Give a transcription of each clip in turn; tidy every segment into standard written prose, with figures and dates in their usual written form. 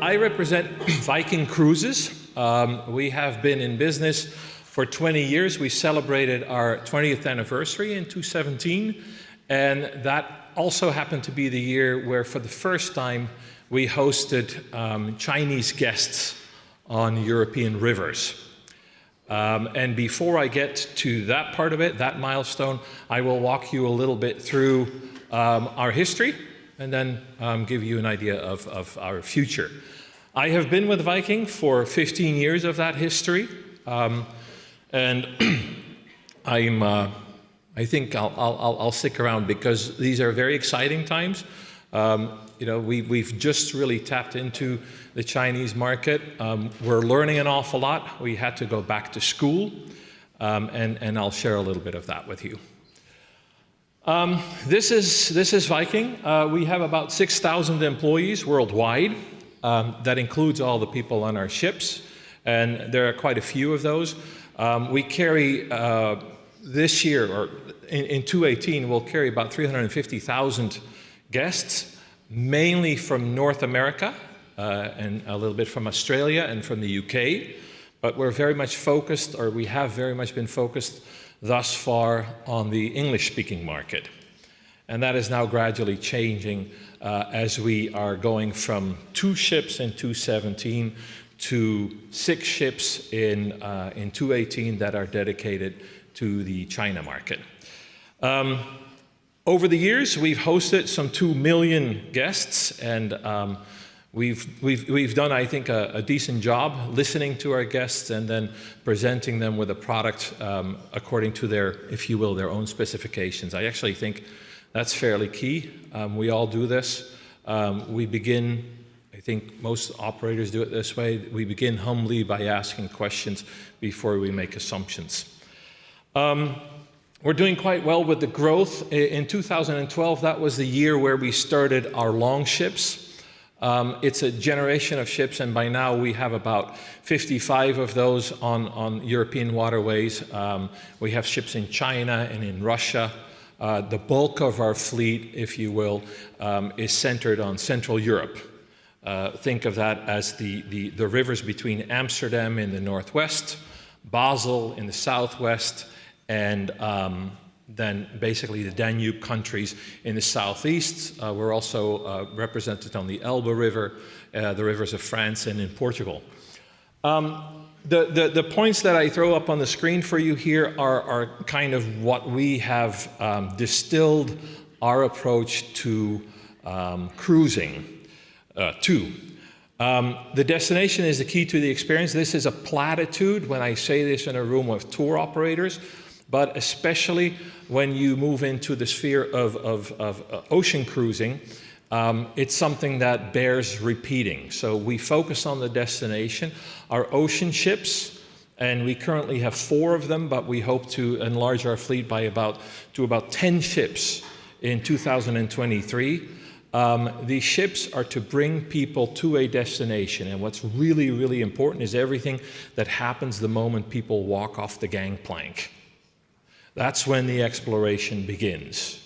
I represent Viking Cruises. We have been in business for 20 years. We celebrated our 20th anniversary in 2017, and that also happened to be the year where, for the first time, we hosted Chinese guests on European rivers. And before I get to that part of it, that milestone, I will walk you a little bit through our history and then give you an idea of our future. I have been with Viking for 15 years of that history, and I think I'll stick around because these are very exciting times. You know, we've just really tapped into the Chinese market. We're learning an awful lot. We had to go back to school, and I'll share a little bit of that with you. This is Viking. We have about 6,000 employees worldwide. That includes all the people on our ships, and there are quite a few of those. We carry this year, or in 2018, we'll carry about 350,000 guests, mainly from North America, and a little bit from Australia and from the UK. But we're very much focused, or we have very much been focused thus far on the English-speaking market. And that is now gradually changing as we are going from 2 ships in 2017 to 6 ships in 2018 that are dedicated to the China market. Over the years, we've hosted some 2 million guests, and we've done, I think, a decent job listening to our guests and then presenting them with a product according to their, if you will, their own specifications. I actually think that's fairly key. We all do this. We begin, I think most operators do it this way, we begin humbly by asking questions before we make assumptions. We're doing quite well with the growth. In 2012, that was the year where we started our long ships. It's a generation of ships, and by now we have about 55 of those on European waterways. We have ships in China and in Russia. The bulk of our fleet, if you will, is centered on Central Europe. Think of that as the rivers between Amsterdam in the northwest, Basel in the southwest, and then basically the Danube countries in the southeast. We're also represented on the Elbe River, the rivers of France, and in Portugal. The points that I throw up on the screen for you here are kind of what we have distilled our approach to cruising to. The destination is the key to the experience. This is a platitude when I say this in a room with tour operators, but especially when you move into the sphere of ocean cruising, it's something that bears repeating. So we focus on the destination. Our ocean ships, and we currently have 4 of them, but we hope to enlarge our fleet by about 10 ships in 2023. These ships are to bring people to a destination, and what's really, really important is everything that happens the moment people walk off the gangplank. That's when the exploration begins.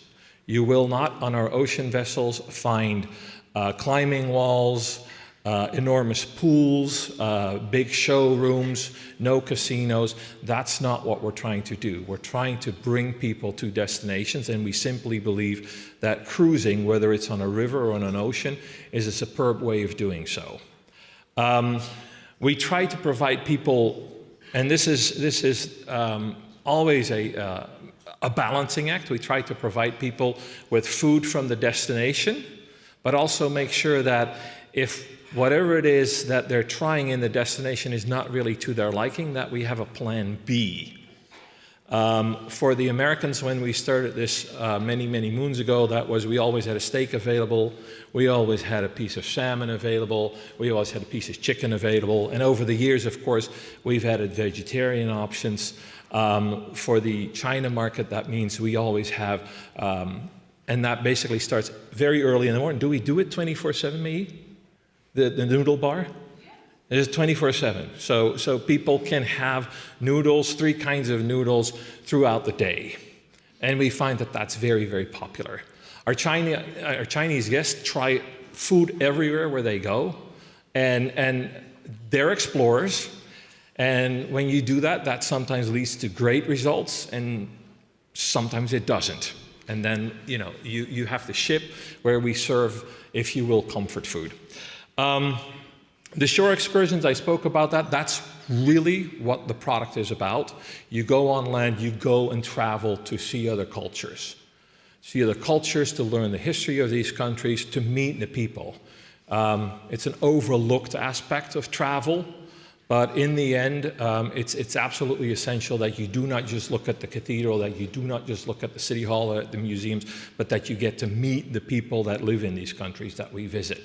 You will not, on our ocean vessels, find climbing walls, enormous pools, big showrooms, no casinos. That's not what we're trying to do. We're trying to bring people to destinations, and we simply believe that cruising, whether it's on a river or on an ocean, is a superb way of doing so. We try to provide people, and this is always a balancing act. We try to provide people with food from the destination, but also make sure that if whatever it is that they're trying in the destination is not really to their liking, that we have a plan B. For the Americans, when we started this many, many moons ago, that was we always had a steak available, we always had a piece of salmon available, we always had a piece of chicken available, and over the years, of course, we've added vegetarian options. For the China market, that means we always have, and that basically starts very early in the morning. Do we do it 24/7, Mei? The noodle bar? It is 24/7. So people can have noodles, 3 kinds of noodles throughout the day. And we find that that's very, very popular. Our Chinese guests try food everywhere where they go. And they're explorers. And when you do that, that sometimes leads to great results, and sometimes it doesn't. And then, you have the ship where we serve, if you will, comfort food. The shore excursions, I spoke about that. That's really what the product is about. You go on land, you go and travel to see other cultures. See other cultures, to learn the history of these countries, to meet the people. It's an overlooked aspect of travel. But in the end, it's absolutely essential that you do not just look at the cathedral, that you do not just look at the city hall or at the museums, but that you get to meet the people that live in these countries that we visit.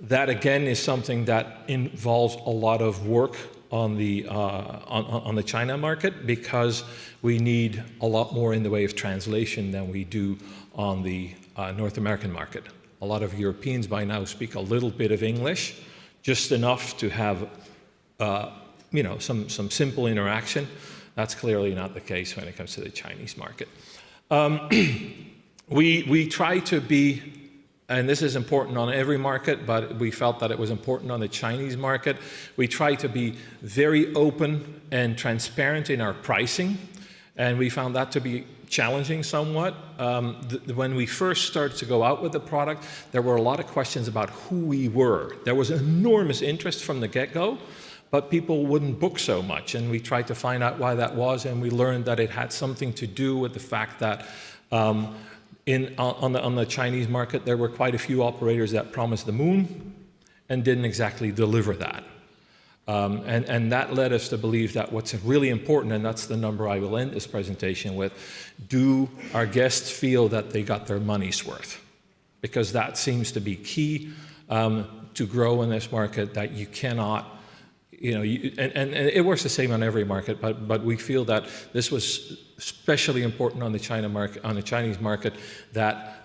That again is something that involves a lot of work on the China market, because we need a lot more in the way of translation than we do on the North American market. A lot of Europeans by now speak a little bit of English, just enough to have, some simple interaction. That's clearly not the case when it comes to the Chinese market. We try to be, and this is important on every market, but we felt that it was important on the Chinese market. We try to be very open and transparent in our pricing, and we found that to be challenging somewhat. When we first started to go out with the product, there were a lot of questions about who we were. There was enormous interest from the get-go, but people wouldn't book so much, and we tried to find out why that was, and we learned that it had something to do with the fact that on the Chinese market, there were quite a few operators that promised the moon and didn't exactly deliver that. And that led us to believe that what's really important, and that's the number I will end this presentation with, do our guests feel that they got their money's worth? Because that seems to be key to grow in this market, that you cannot, and it works the same on every market, but we feel that this was especially important on the Chinese market, that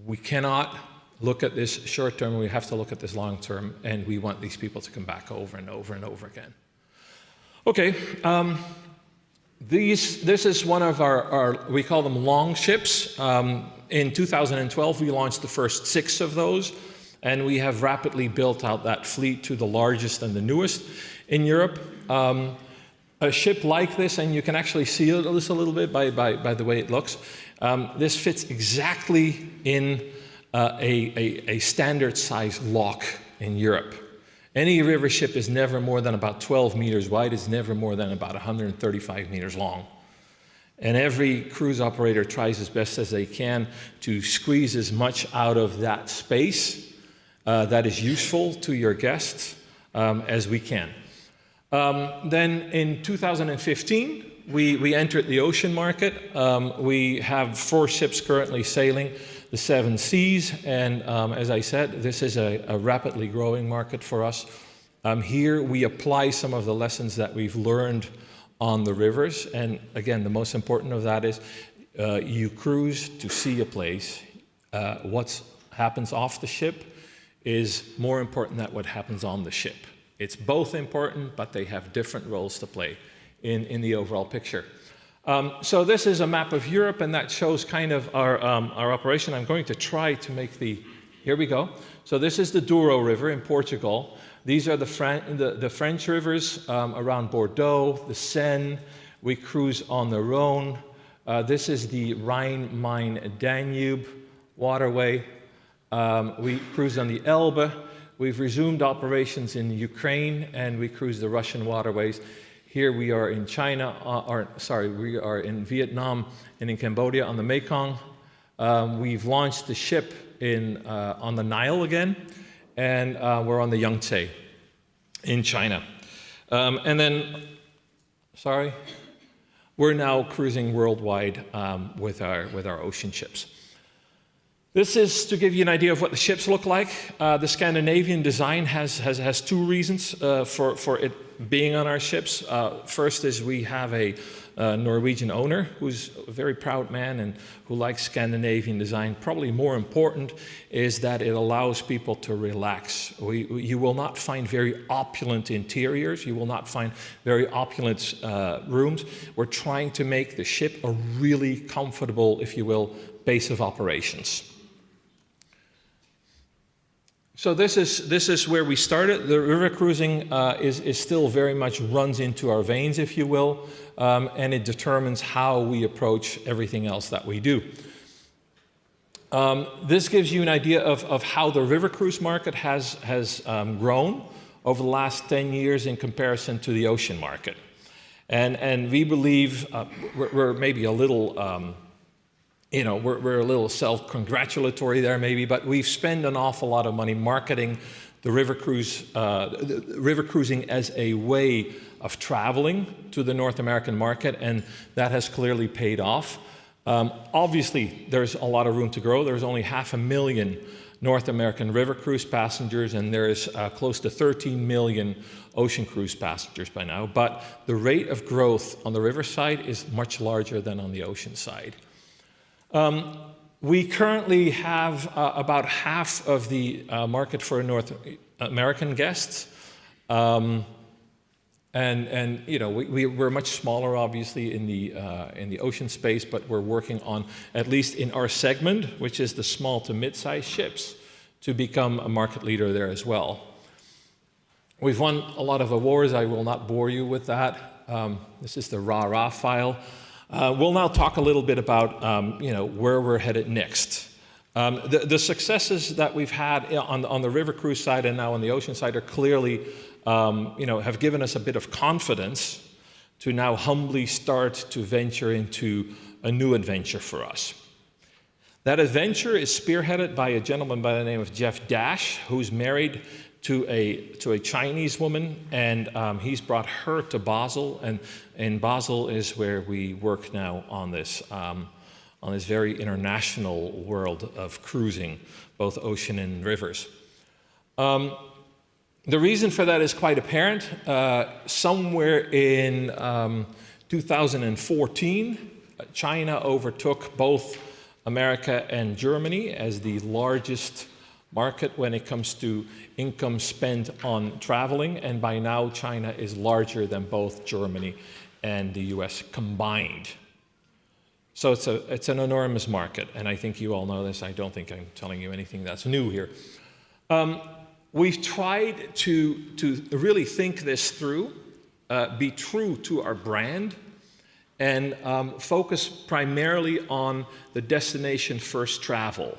we cannot look at this short term, we have to look at this long term, and we want these people to come back over and over and over again. Okay, this is one of our, we call them long ships. In 2012, we launched the first 6 of those, and we have rapidly built out that fleet to the largest and the newest in Europe. A ship like this, and you can actually see this a little bit by the way it looks, this fits exactly in a standard size lock in Europe. Any river ship is never more than about 12 meters wide, it's never more than about 135 meters long. And every cruise operator tries as best as they can to squeeze as much out of that space that is useful to your guests as we can. Then in 2015, we entered the ocean market. We have 4 ships currently sailing the 7 seas, and as I said, this is a rapidly growing market for us. Here we apply some of the lessons that we've learned on the rivers, and again, the most important of that is you cruise to see a place. What happens off the ship is more important than what happens on the ship. It's both important, but they have different roles to play in the overall picture. So this is a map of Europe, and that shows kind of our operation. I'm going to try to make here we go. So this is the Douro River in Portugal. These are the French rivers around Bordeaux, the Seine. We cruise on the Rhone. This is the Rhine-Main-Danube waterway. We cruise on the Elbe. We've resumed operations in Ukraine, and we cruise the Russian waterways. Here we are in China, we are in Vietnam and in Cambodia on the Mekong. We've launched the ship on the Nile again, and we're on the Yangtze in China. And then, we're now cruising worldwide with our ocean ships. This is to give you an idea of what the ships look like. The Scandinavian design has 2 reasons for it being on our ships. First is we have a Norwegian owner who's a very proud man and who likes Scandinavian design. Probably more important is that it allows people to relax. You will not find very opulent interiors. You will not find very opulent rooms. We're trying to make the ship a really comfortable, if you will, base of operations. So this is where we started. The river cruising is still very much runs into our veins, if you will, and it determines how we approach everything else that we do. This gives you an idea of how the river cruise market has grown over the last 10 years in comparison to the ocean market. And we believe we're maybe a little, we're a little self-congratulatory there maybe, but we've spent an awful lot of money marketing the river cruising as a way of traveling to the North American market, and that has clearly paid off. Obviously, there's a lot of room to grow. There's only 500,000 North American river cruise passengers, and there's close to 13 million ocean cruise passengers by now. But the rate of growth on the river side is much larger than on the ocean side. We currently have about half of the market for North American guests. We're much smaller, obviously, in the ocean space, but we're working on, at least in our segment, which is the small to mid-sized ships, to become a market leader there as well. We've won a lot of awards. I will not bore you with that. This is the rah-rah file. We'll now talk a little bit about where we're headed next. The successes that we've had on the river cruise side and now on the ocean side are clearly have given us a bit of confidence to now humbly start to venture into a new adventure for us. That adventure is spearheaded by a gentleman by the name of Jeff Dash, who's married to a Chinese woman, and he's brought her to Basel, and Basel is where we work now on this very international world of cruising, both ocean and rivers. The reason for that is quite apparent. Somewhere in 2014, China overtook both America and Germany as the largest market when it comes to income spent on traveling, and by now China is larger than both Germany and the US combined. So it's an enormous market, and I think you all know this. I don't think I'm telling you anything that's new here. We've tried to really think this through, be true to our brand, and focus primarily on the destination first travel.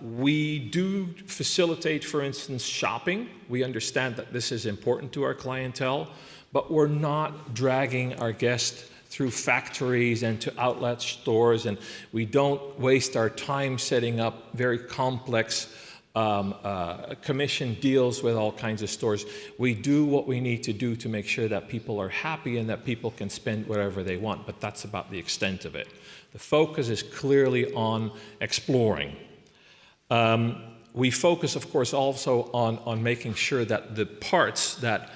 We do facilitate, for instance, shopping. We understand that this is important to our clientele, but we're not dragging our guests through factories and to outlet stores, and we don't waste our time setting up very complex commission deals with all kinds of stores. We do what we need to do to make sure that people are happy and that people can spend whatever they want, but that's about the extent of it. The focus is clearly on exploring. We focus, of course, also on making sure that the parts that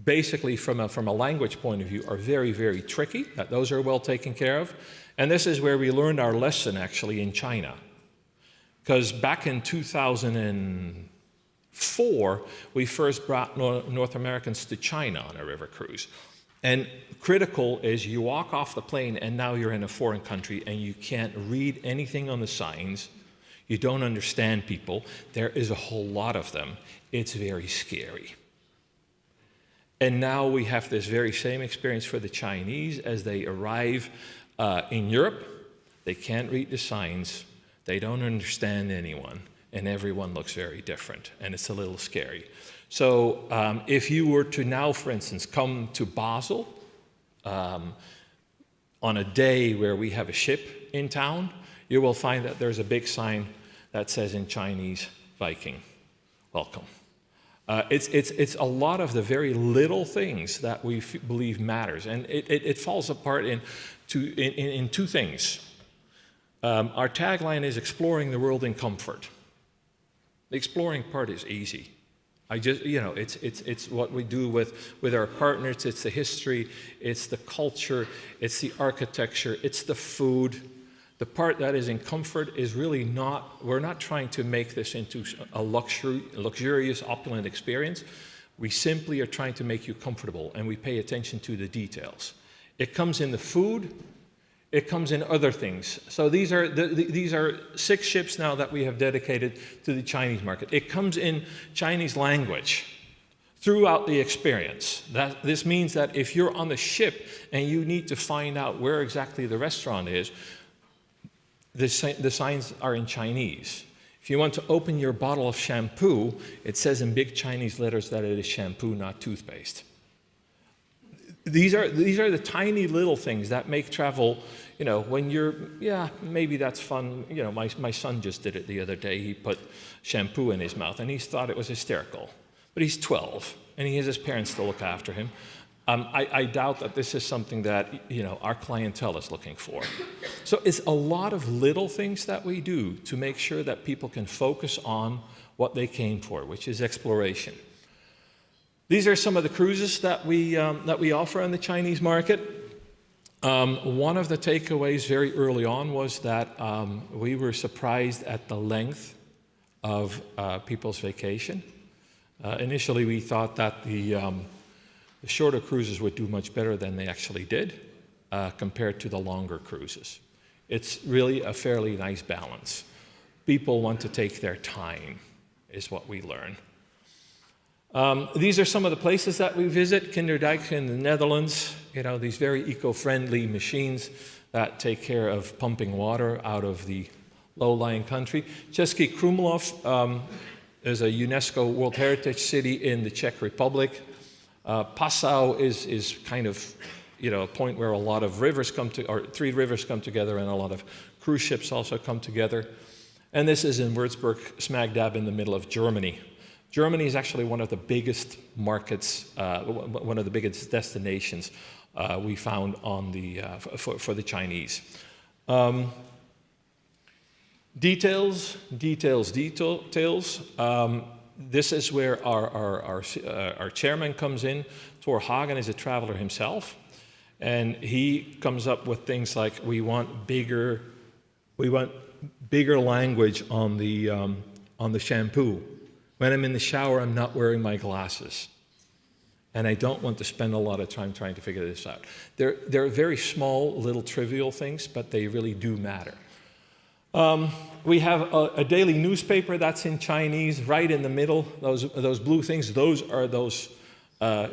basically from a language point of view are very, very tricky, that those are well taken care of. And this is where we learned our lesson actually in China. Because back in 2004, we first brought North Americans to China on a river cruise. And critical is you walk off the plane and now you're in a foreign country and you can't read anything on the signs. You don't understand people. There is a whole lot of them. It's very scary. And now we have this very same experience for the Chinese as they arrive in Europe. They can't read the signs. They don't understand anyone, and everyone looks very different, and it's a little scary. So if you were to now, for instance, come to Basel on a day where we have a ship in town, you will find that there's a big sign that says in Chinese, Viking, welcome. It's a lot of the very little things that we believe matters, and it falls apart in two things. Our tagline is exploring the world in comfort. The exploring part is easy. It's what we do with our partners. It's the history, it's the culture, it's the architecture, it's the food. The part that is in comfort is really not, we're not trying to make this into a luxurious, opulent experience. We simply are trying to make you comfortable, and we pay attention to the details. It comes in the food, It comes in other things. So these are 6 ships now that we have dedicated to the Chinese market. It comes in Chinese language throughout the experience. This means that if you're on the ship and you need to find out where exactly the restaurant is, the signs are in Chinese. If you want to open your bottle of shampoo, it says in big Chinese letters that it is shampoo, not toothpaste. These are the tiny little things that make travel, you know, when you're, yeah, maybe that's fun. You know, my son just did it the other day. He put shampoo in his mouth, and he thought it was hysterical. But he's 12, and he has his parents to look after him. I doubt that this is something that, you know, our clientele is looking for. So it's a lot of little things that we do to make sure that people can focus on what they came for, which is exploration. These are some of the cruises that we offer on the Chinese market. One of the takeaways very early on was that we were surprised at the length of people's vacation. Initially, we thought that the shorter cruises would do much better than they actually did compared to the longer cruises. It's really a fairly nice balance. People want to take their time, is what we learn. These are some of the places that we visit. Kinderdijk in the Netherlands, you know, these very eco-friendly machines that take care of pumping water out of the low-lying country. Český Krumlov is a UNESCO World Heritage City in the Czech Republic. Passau is kind of, you know, a point where a lot of rivers come to, or 3 rivers come together, and a lot of cruise ships also come together. And this is in Würzburg, smack dab in the middle of Germany. Germany is actually one of the biggest markets, one of the biggest destinations we found on the, for the Chinese. Details. This is where our chairman comes in. Thor Hagen is a traveler himself, and he comes up with things like we want bigger language on the shampoo. When I'm in the shower, I'm not wearing my glasses. And I don't want to spend a lot of time trying to figure this out. They're very small, little trivial things, but they really do matter. We have a daily newspaper that's in Chinese, right in the middle. Those blue things, those are those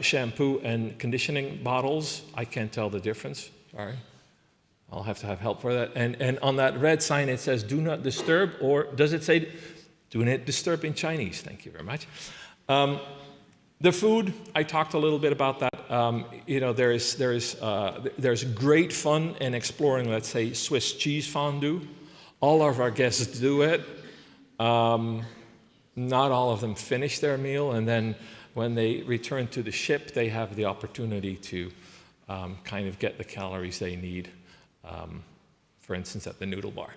shampoo and conditioning bottles. I can't tell the difference, sorry. I'll have to have help for that. And on that red sign, it says, do not disturb, or does it say, do not disturb in Chinese? Thank you very much. The food, I talked a little bit about that. You know, there's great fun in exploring, let's say, Swiss cheese fondue. All of our guests do it. Not all of them finish their meal, and then when they return to the ship, they have the opportunity to kind of get the calories they need, for instance, at the noodle bar.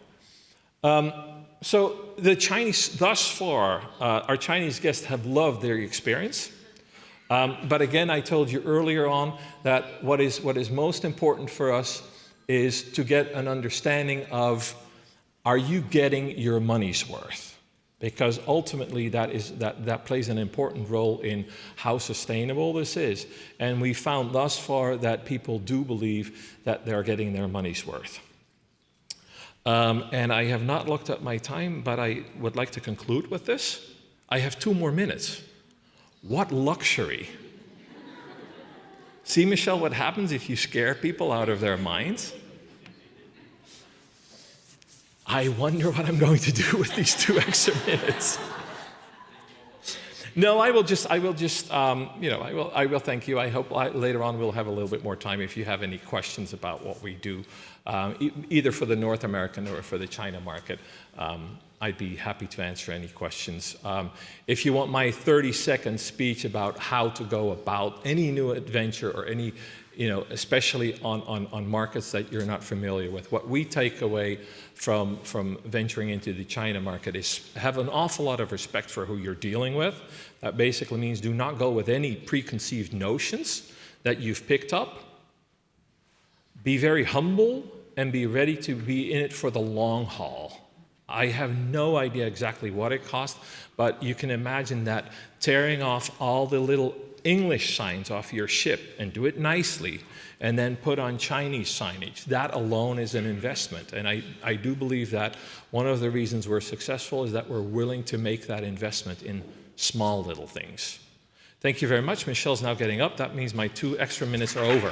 So the Chinese, thus far, our Chinese guests have loved their experience. But again, I told you earlier on that what is most important for us is to get an understanding of, are you getting your money's worth? Because ultimately that plays an important role in how sustainable this is. And we found thus far that people do believe that they're getting their money's worth. And I have not looked at my time, but I would like to conclude with this. I have 2 more minutes. What luxury. See, Michelle, what happens if you scare people out of their minds? I wonder what I'm going to do with these 2 extra minutes. No, I will thank you. I hope later on we'll have a little bit more time if you have any questions about what we do, either for the North American or for the China market. I'd be happy to answer any questions. If you want my 30-second speech about how to go about any new adventure or any, especially on markets that you're not familiar with, what we take away from venturing into the China market is have an awful lot of respect for who you're dealing with. That basically means do not go with any preconceived notions that you've picked up. Be very humble and be ready to be in it for the long haul. I have no idea exactly what it cost, but you can imagine that tearing off all the little English signs off your ship and do it nicely, and then put on Chinese signage. That alone is an investment. And I do believe that one of the reasons we're successful is that we're willing to make that investment in small little things. Thank you very much. Michelle's now getting up. That means my 2 extra minutes are over.